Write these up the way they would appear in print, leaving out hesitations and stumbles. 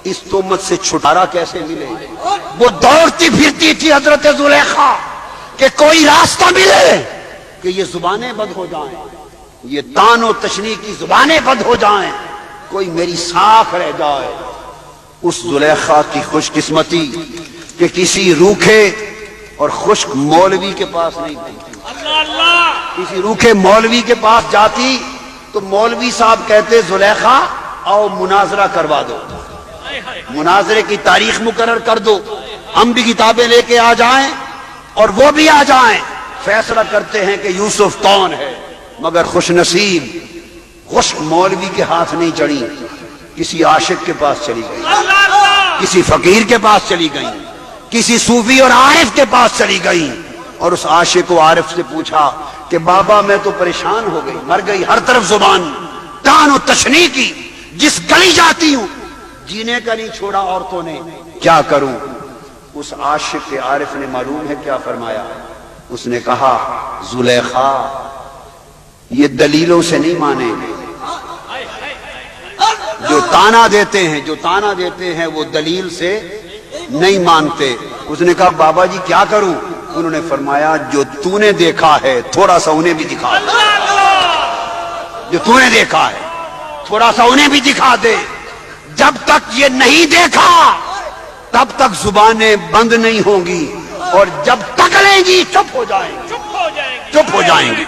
اس تہمت سے چھٹکارا کیسے ملے؟ وہ دوڑتی پھرتی تھی حضرت زلیخا کہ کوئی راستہ ملے کہ یہ زبانیں بند ہو جائیں، یہ طعن و تشنیع کی زبانیں بند ہو جائیں، کوئی میری ساکھ رہ جائے۔ اس زلیخا کی خوش قسمتی کہ کسی روکھے اور خشک مولوی کے پاس نہیں گئی۔ کسی روکھے مولوی کے پاس جاتی تو مولوی صاحب کہتے زلیخا آؤ مناظرہ کروا دو، مناظرے کی تاریخ مقرر کر دو، ہم بھی کتابیں لے کے آ جائیں اور وہ بھی آ جائیں، فیصلہ کرتے ہیں کہ یوسف کون ہے۔ مگر خوش نصیب خشک مولوی کے ہاتھ نہیں چڑھی، کسی عاشق کے پاس چلی گئی، کسی فقیر کے پاس چلی گئی، کسی صوفی اور عارف کے پاس چلی گئی، اور اس عاشق و عارف سے پوچھا کہ بابا میں تو پریشان ہو گئی، مر گئی، ہر طرف زبان طعن و تشنیع کی، جس گلی جاتی ہوں جینے کا نہیں چھوڑا عورتوں نے، کیا کروں؟ اس عاشق کے عارف نے معلوم ہے کیا فرمایا؟ اس نے کہا زلیخا یہ دلیلوں سے نہیں مانے گے، جو تانا دیتے ہیں وہ دلیل سے نہیں مانتے۔ اس نے کہا بابا جی کیا کروں؟ انہوں نے فرمایا جو تو نے دیکھا ہے تھوڑا سا انہیں بھی دکھا دے، جو تو نے دیکھا ہے تھوڑا سا انہیں بھی دکھا دے۔ جب تک یہ نہیں دیکھا تب تک زبانیں بند نہیں ہوں گی، اور جب تک لیں گی چپ ہو جائیں گی، چپ ہو جائیں گی،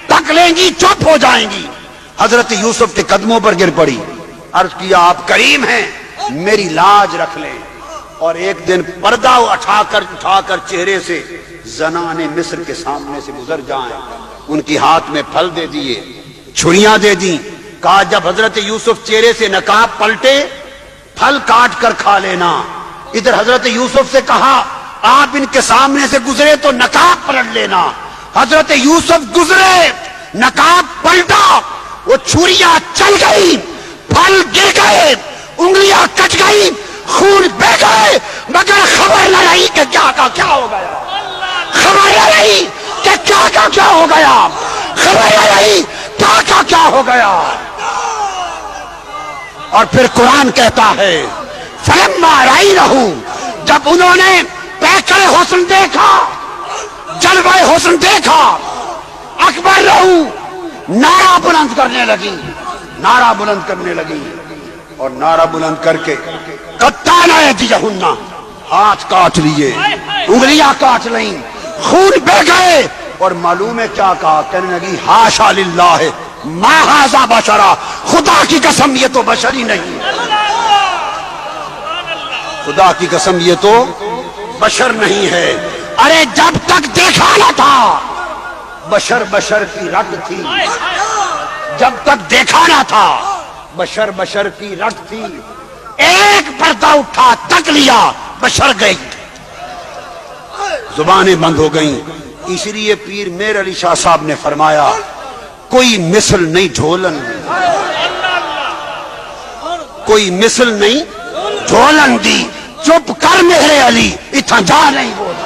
تک لیں گی چپ ہو جائیں گی۔ حضرت یوسف کے قدموں پر گر پڑی، عرض کیا آپ کریم ہیں میری لاج رکھ لیں۔ اور ایک دن پردہ اٹھا کر چہرے سے زنان مصر کے سامنے سے گزر جائیں، ان کی ہاتھ میں پھل دے دیے، چھریاں دے دیں، کہا جب حضرت یوسف چہرے سے نقاب پلٹے پھل کاٹ کر کھا لینا۔ ادھر حضرت یوسف سے کہا آپ ان کے سامنے سے گزرے تو نقاب پلٹ لینا۔ حضرت یوسف گزرے، نقاب پلٹا، وہ چھریاں چل گئی، پھل گر گئے، انگلیاں کٹ گئی، خون بہ گئے، مگر خبر نہ رہی کہ کیا کا کیا ہو گیا، خبر نہ رہی کہ کیا کا کیا ہو گیا، خبر نہ رہی کیا کا کیا ہو گیا۔ اور پھر قرآن کہتا ہے فلما رأینہ، جب انہوں نے پیکر حسن دیکھا، جلوہ حسن دیکھا، اکبر رہو، نعرہ بلند کرنے لگی، نعرہ بلند کرنے لگی، اور نعرہ بلند کر کے قطعن ایدیہن، ہاتھ کاٹ لیے، انگلیاں کاٹ لیں، خون بہ گئے، اور معلوم ہے کیا کہا؟ کہنے لگی حاشا للہ ما ھذا بشرا، خدا کی قسم یہ تو بشر ہی نہیں، خدا کی قسم یہ تو بشر نہیں ہے۔ ارے جب تک دیکھا نہ تھا بشر بشر کی رٹ تھی، جب تک دیکھا نہ تھا بشر بشر کی رٹ تھی، ایک پردہ اٹھا تک لیا بشر گئی، زبانیں بند ہو گئیں۔ اس لیے پیر میر علی شاہ صاحب نے فرمایا کوئی مثل نہیں جھولن، کوئی مثل نہیں جھولن دی، چپ کر میرے علی اتنا جا نہیں بول۔